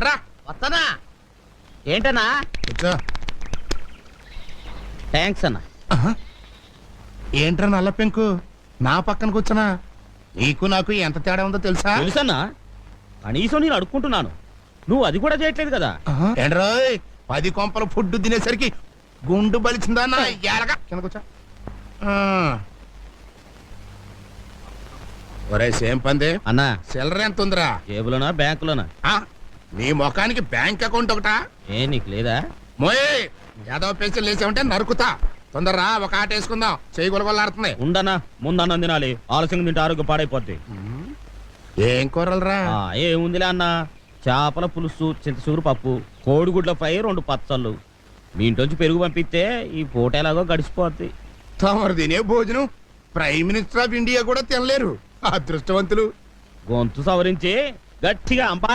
నడరా. వస్తానా? ఏంటన్నా? కూర్చో. థ్యాంక్స్ అన్న. ఏంట్రా నల్ల పెంకు నా పక్కన కూర్చున్నా? నీకు నాకు ఎంత తేడా ఉందో తెలుసా? తెలుసన్నా, కనీసం నేను అడుక్కుంటున్నాను, నువ్వు అది కూడా చేయట్లేదు కదా. ఏంట్రోయ్ 10 కొంపల ఫుడ్ తినేసరికి గుండు బలిచిందా? ఎలాగా కింద కూర్చో. ఒరే సేమ్ పంది అన్నా, సిల్లర ఎంత ఉందిరా? జేబులోనా బ్యాంకులోనా? నీ ముఖానికి బ్యాంక్ అకౌంట్ ఒకటా? ఏ నీకు లేదా? మోయ్ యాదవ పెన్షన్ లేచావంటే నరుకుతా. తొందరరా, ఒక ఆట వేసుకుందాం. చేయి గొలగొల్లాడుతుంది. ఉండనా, ముందన్నం తినాలి, ఆలస్యంగా తింటే ఆరోగ్యం పాడైపోద్ది. ఏం కూరలరా? ఏముందిలే అన్న, చేపల పులుసు, చింతసూరు పప్పు, కోడిగుడ్ల ఫ్రై, 2 పచ్చళ్ళు. మీ ఇంట్లోంచి పెరుగు పంపిస్తే ఈ పూట ఎలాగో గడిచిపోద్ది. తమరు తినే భోజనం ప్రైమ్ మినిస్టర్ ఆఫ్ ఇండియా కూడా తినలేరు. అదృష్టవంతులు. గొంతు సవరించి గట్టిగా అంపా